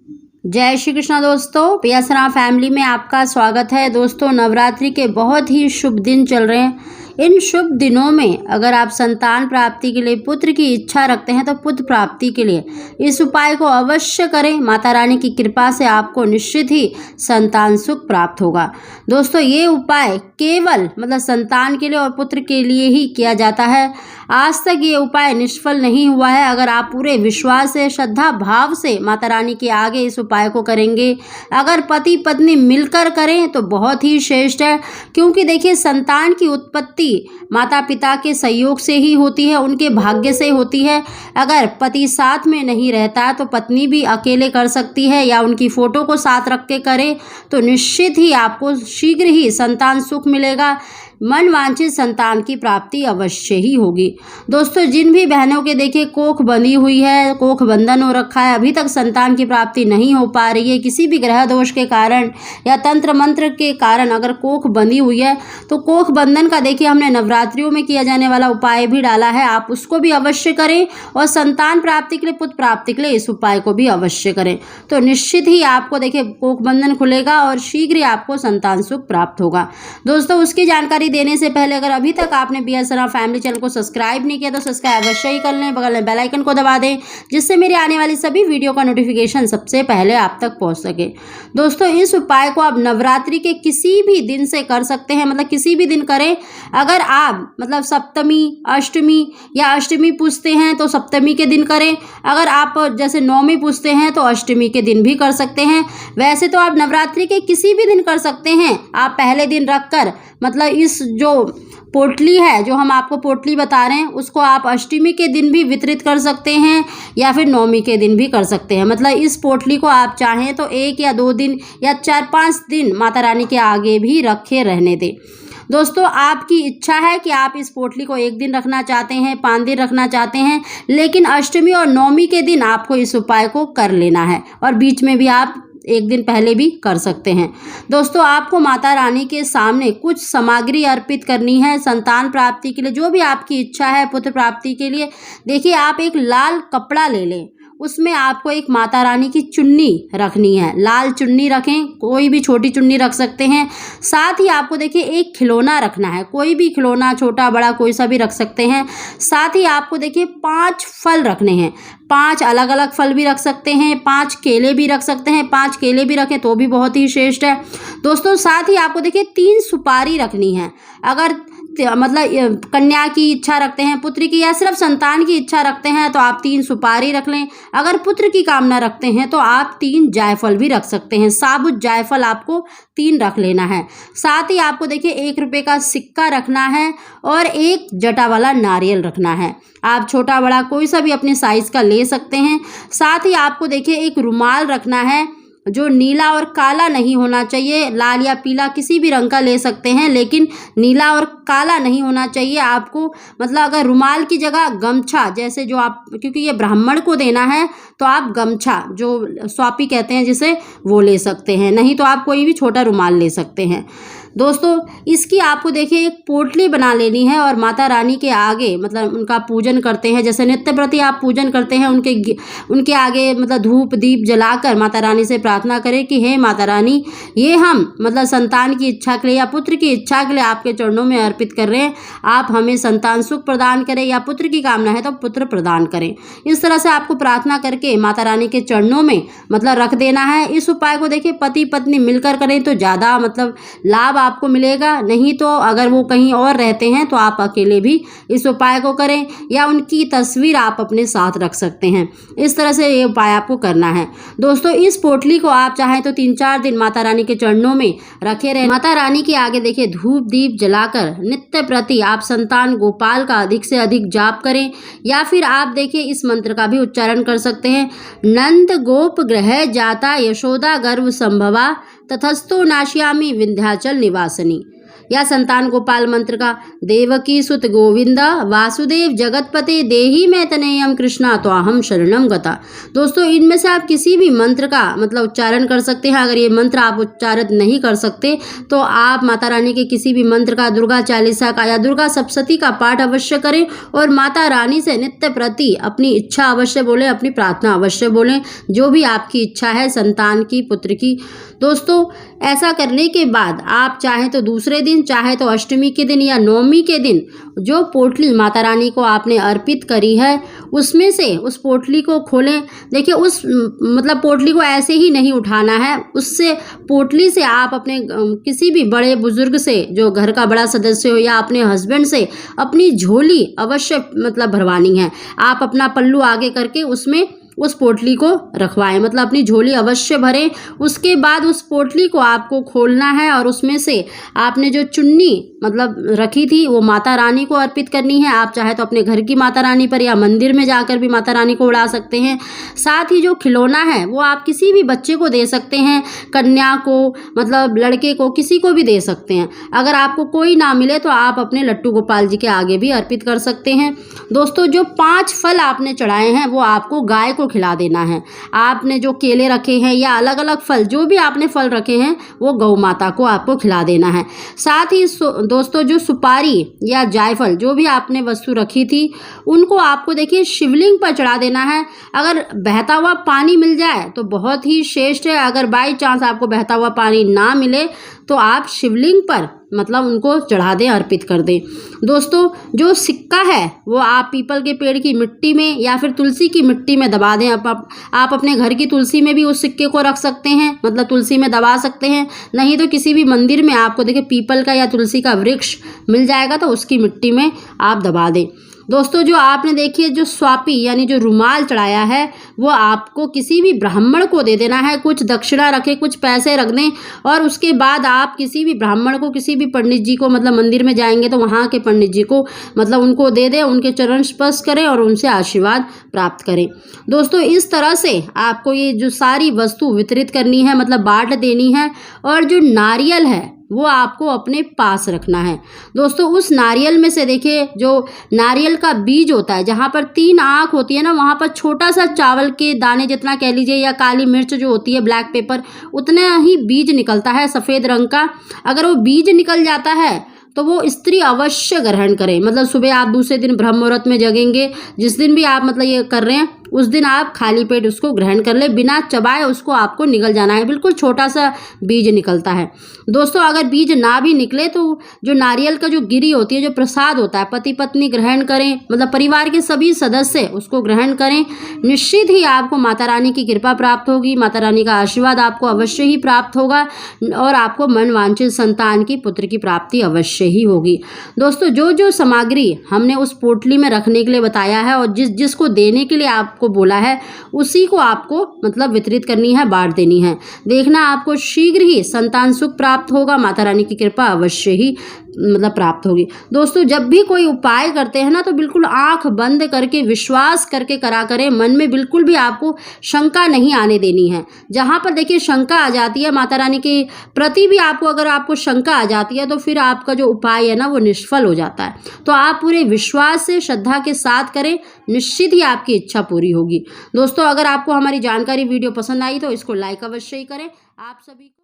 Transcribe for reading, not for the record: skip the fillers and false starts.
जय श्री कृष्ण दोस्तों, पियासरा फैमिली में आपका स्वागत है। दोस्तों, नवरात्रि के बहुत ही शुभ दिन चल रहे हैं। इन शुभ दिनों में अगर आप संतान प्राप्ति के लिए, पुत्र की इच्छा रखते हैं तो पुत्र प्राप्ति के लिए इस उपाय को अवश्य करें। माता रानी की कृपा से आपको निश्चित ही संतान सुख प्राप्त होगा। दोस्तों, ये उपाय केवल संतान के लिए और पुत्र के लिए ही किया जाता है। आज तक ये उपाय निष्फल नहीं हुआ है। अगर आप पूरे विश्वास से, श्रद्धा भाव से माता रानी के आगे इस उपाय को करेंगे, अगर पति पत्नी मिलकर करें तो बहुत ही श्रेष्ठ है। क्योंकि देखिए, संतान की उत्पत्ति माता पिता के सहयोग से ही होती है, उनके भाग्य से होती है। अगर पति साथ में नहीं रहता तो पत्नी भी अकेले कर सकती है या उनकी फोटो को साथ रख के करे तो निश्चित ही आपको शीघ्र ही संतान सुख मिलेगा। मन वांछित संतान की प्राप्ति अवश्य ही होगी। दोस्तों, जिन भी बहनों के देखिए कोख बंधी हुई है, कोख बंधन हो रखा है, अभी तक संतान की प्राप्ति नहीं हो पा रही है, किसी भी ग्रह दोष के कारण या तंत्र मंत्र के कारण अगर कोख बंधी हुई है तो कोख बंधन का देखिए हमने नवरात्रियों में किया जाने वाला उपाय भी डाला है। आप उसको भी अवश्य करें और संतान प्राप्ति के लिए, पुत्र प्राप्ति के लिए इस उपाय को भी अवश्य करें तो निश्चित ही आपको देखिए कोख बंधन खुलेगा और शीघ्र ही आपको संतान सुख प्राप्त होगा। दोस्तों, उसकी जानकारी देने से पहले अगर अभी तक आपने पियासरा फैमिली चैनल को सब्सक्राइब नहीं किया तो सब्सक्राइब अवश्य ही कर लें। बगल में बेल आइकन को दबा दें जिससे मेरे आने वाली सभी वीडियो का नोटिफिकेशन सबसे पहले आप तक पहुंच सके। दोस्तों, इस उपाय को आप नवरात्रि के किसी भी दिन से कर सकते हैं, किसी भी दिन करें। अगर आप सप्तमी, अष्टमी या अष्टमी पूजते हैं तो सप्तमी के दिन करें। अगर आप जैसे नवमी पूजते हैं तो अष्टमी के दिन भी कर सकते हैं। वैसे तो आप नवरात्रि के किसी भी दिन कर सकते हैं। आप पहले दिन रखकर इस जो पोटली है, जो हम आपको पोटली बता रहे हैं, उसको आप अष्टमी के दिन भी वितरित कर सकते हैं या फिर नवमी के दिन भी कर सकते हैं। इस पोटली को आप चाहें तो 1 या 2 दिन या 4-5 दिन माता रानी के आगे भी रखे रहने दें। दोस्तों, आपकी इच्छा है कि आप इस पोटली को 1 दिन रखना चाहते हैं, 5 दिन रखना चाहते हैं, लेकिन अष्टमी और नवमी के दिन आपको इस उपाय को कर लेना है और बीच में भी आप 1 दिन पहले भी कर सकते हैं। दोस्तों, आपको माता रानी के सामने कुछ सामग्री अर्पित करनी है संतान प्राप्ति के लिए। जो भी आपकी इच्छा है पुत्र प्राप्ति के लिए, देखिए आप एक लाल कपड़ा ले लें, उसमें आपको एक माता रानी की चुन्नी रखनी है। लाल चुन्नी रखें, कोई भी छोटी चुन्नी रख सकते हैं। साथ ही आपको देखिए एक खिलौना रखना है, कोई भी खिलौना, छोटा बड़ा कोई सा भी रख सकते हैं। साथ ही आपको देखिए 5 फल रखने हैं। 5 अलग अलग फल भी रख सकते हैं, 5 केले भी रख सकते हैं। 5 केले भी रखें तो भी बहुत ही श्रेष्ठ है। दोस्तों, साथ ही आपको देखिए 3 सुपारी रखनी है। अगर कन्या की इच्छा रखते हैं, पुत्र की या सिर्फ संतान की इच्छा रखते हैं तो आप 3 सुपारी रख लें। अगर पुत्र की कामना रखते हैं तो आप 3 जायफल भी रख सकते हैं। साबुत जायफल आपको 3 रख लेना है। साथ ही आपको देखिए 1 रुपये का सिक्का रखना है और 1 जटा वाला नारियल रखना है। आप छोटा बड़ा कोई सा भी अपने साइज का ले सकते हैं। साथ ही आपको देखिए एक रुमाल रखना है जो नीला और काला नहीं होना चाहिए। लाल या पीला किसी भी रंग का ले सकते हैं, लेकिन नीला और काला नहीं होना चाहिए। आपको अगर रुमाल की जगह गमछा, जैसे जो आप, क्योंकि ये ब्राह्मण को देना है तो आप गमछा, जो स्वापी कहते हैं जिसे, वो ले सकते हैं। नहीं तो आप कोई भी छोटा रुमाल ले सकते हैं। दोस्तों, इसकी आपको देखिए एक पोटली बना लेनी है और माता रानी के आगे उनका पूजन करते हैं। जैसे नित्य प्रति आप पूजन करते हैं, उनके आगे धूप दीप जलाकर माता रानी से प्रार्थना करें कि हे माता रानी, ये हम संतान की इच्छा के लिए या पुत्र की इच्छा के लिए आपके चरणों में अर्पित कर रहे हैं। आप हमें संतान सुख प्रदान करें, या पुत्र की कामना है तो पुत्र प्रदान करें। इस तरह से आपको प्रार्थना करके माता रानी के चरणों में रख देना है। इस उपाय को देखिए पति पत्नी मिलकर करें तो ज़्यादा लाभ आपको मिलेगा। नहीं तो अगर वो कहीं और रहते हैं तो आप अकेले भी इस उपाय को करें या उनकी तस्वीर आप अपने साथ रख सकते हैं। इस तरह से ये उपाय आपको करना है। दोस्तों, इस पोटली को आप चाहें तो 3-4 दिन माता रानी के चरणों में रखे रहें। माता रानी के आगे देखिए धूप दीप जलाकर नित्य प्रति आप संतान गोपाल का अधिक से अधिक जाप करें, या फिर आप देखिए इस मंत्र का भी उच्चारण कर सकते हैं। नंद गोप ग्रह जाता यशोदा गर्भ संभवा तथस्थो नाश्यामी विंध्याचल निवासनी। या संतान गोपाल मंत्र का देवकी सुत गोविंदा वासुदेव जगतपते देहि में तनेयम कृष्णा त्वाहम शरणम गता। दोस्तों इनमें से आप किसी भी मंत्र का मतलब उच्चारण कर सकते हैं। अगर ये मंत्र आप उच्चारित नहीं कर सकते तो आप माता रानी के किसी भी मंत्र का, दुर्गा चालीसा का या दुर्गा सप्तशती का पाठ अवश्य करें और माता रानी से नित्य प्रति अपनी इच्छा अवश्य बोलें, अपनी प्रार्थना अवश्य बोलें, जो भी आपकी इच्छा है संतान की, पुत्र की। दोस्तों ऐसा करने के बाद आप चाहे तो दूसरे दिन, चाहे तो अष्टमी के दिन या नवमी के दिन जो पोटली माता रानी को आपने अर्पित करी है उसमें से उस पोटली को खोलें। देखिए उस मतलब पोटली को ऐसे ही नहीं उठाना है, उससे पोटली से आप अपने किसी भी बड़े बुजुर्ग से, जो घर का बड़ा सदस्य हो, या अपने हस्बैंड से अपनी झोली अवश्य मतलब भरवानी है। आप अपना पल्लू आगे करके उसमें उस पोटली को रखवाएं, मतलब अपनी झोली अवश्य भरें। उसके बाद उस पोटली को आपको खोलना है और उसमें से आपने जो चुन्नी मतलब रखी थी वो माता रानी को अर्पित करनी है। आप चाहे तो अपने घर की माता रानी पर या मंदिर में जाकर भी माता रानी को उड़ा सकते हैं। साथ ही जो खिलौना है वो आप किसी भी बच्चे को दे सकते हैं, कन्या को मतलब लड़के को, किसी को भी दे सकते हैं। अगर आपको कोई ना मिले तो आप अपने लट्टू गोपाल जी के आगे भी अर्पित कर सकते हैं। दोस्तों जो 5 फल आपने चढ़ाए हैं वो आपको गाय को खिला देना है। आपने जो केले रखे हैं या अलग अलग फल, जो भी आपने फल रखे हैं वो गौ माता को आपको खिला देना है। साथ ही दोस्तों जो सुपारी या जायफल, जो भी आपने वस्तु रखी थी उनको आपको देखिए शिवलिंग पर चढ़ा देना है। अगर बहता हुआ पानी मिल जाए तो बहुत ही श्रेष्ठ है। अगर बाई चांस आपको बहता हुआ पानी ना मिले तो आप शिवलिंग पर मतलब उनको चढ़ा दें, अर्पित कर दें। दोस्तों जो सिक्का है वो आप पीपल के पेड़ की मिट्टी में या फिर तुलसी की मिट्टी में दबा दें। आप अपने घर की तुलसी में भी उस सिक्के को रख सकते हैं, मतलब तुलसी में दबा सकते हैं। नहीं तो किसी भी मंदिर में आपको देखिए पीपल का या तुलसी का वृक्ष मिल जाएगा तो उसकी मिट्टी में आप दबा दें। दोस्तों जो आपने देखिए जो स्वापी यानी जो रुमाल चढ़ाया है वो आपको किसी भी ब्राह्मण को दे देना है। कुछ दक्षिणा रखें, कुछ पैसे रख दें और उसके बाद आप किसी भी ब्राह्मण को, किसी भी पंडित जी को, मतलब मंदिर में जाएंगे तो वहाँ के पंडित जी को मतलब उनको दे दें, उनके चरण स्पर्श करें और उनसे आशीर्वाद प्राप्त करें। दोस्तों इस तरह से आपको ये जो सारी वस्तु वितरित करनी है, मतलब बांट देनी है। और जो नारियल है वो आपको अपने पास रखना है। दोस्तों उस नारियल में से देखिए जो नारियल का बीज होता है, जहाँ पर 3 आँख होती है ना, वहाँ पर छोटा सा चावल के दाने जितना कह लीजिए या काली मिर्च जो होती है, ब्लैक पेपर, उतना ही बीज निकलता है सफ़ेद रंग का। अगर वो बीज निकल जाता है तो वो स्त्री अवश्य ग्रहण करें। मतलब सुबह आप दूसरे दिन ब्रह्म मुहूर्त में जगेंगे, जिस दिन भी आप मतलब ये कर रहे हैं उस दिन आप खाली पेट उसको ग्रहण कर ले, बिना चबाए उसको आपको निगल जाना है। बिल्कुल छोटा सा बीज निकलता है। दोस्तों अगर बीज ना भी निकले तो जो नारियल का जो गिरी होती है, जो प्रसाद होता है, पति पत्नी ग्रहण करें, मतलब परिवार के सभी सदस्य उसको ग्रहण करें। निश्चित ही आपको माता रानी की कृपा प्राप्त होगी, माता रानी का आशीर्वाद आपको अवश्य ही प्राप्त होगा और आपको मनवांछित संतान की, पुत्र की प्राप्ति अवश्य ही होगी। दोस्तों जो जो सामग्री हमने उस पोटली में रखने के लिए बताया है और जिसको देने के लिए आपको बोला है उसी को आपको मतलब वितरित करनी है, बांट देनी है। देखना आपको शीघ्र ही संतान सुख प्राप्त होगा, माता रानी की कृपा अवश्य ही मतलब प्राप्त होगी। दोस्तों जब भी कोई उपाय करते हैं ना तो बिल्कुल आंख बंद करके विश्वास करके करा करें। मन में बिल्कुल भी आपको शंका नहीं आने देनी है। जहाँ पर देखिए शंका आ जाती है माता रानी के प्रति भी, आपको अगर आपको शंका आ जाती है तो फिर आपका जो उपाय है ना वो निष्फल हो जाता है। तो आप पूरे विश्वास से, श्रद्धा के साथ करें, निश्चित ही आपकी इच्छा पूरी होगी। दोस्तों अगर आपको हमारी जानकारी वीडियो पसंद आई तो इसको लाइक अवश्य ही करें। आप सभी को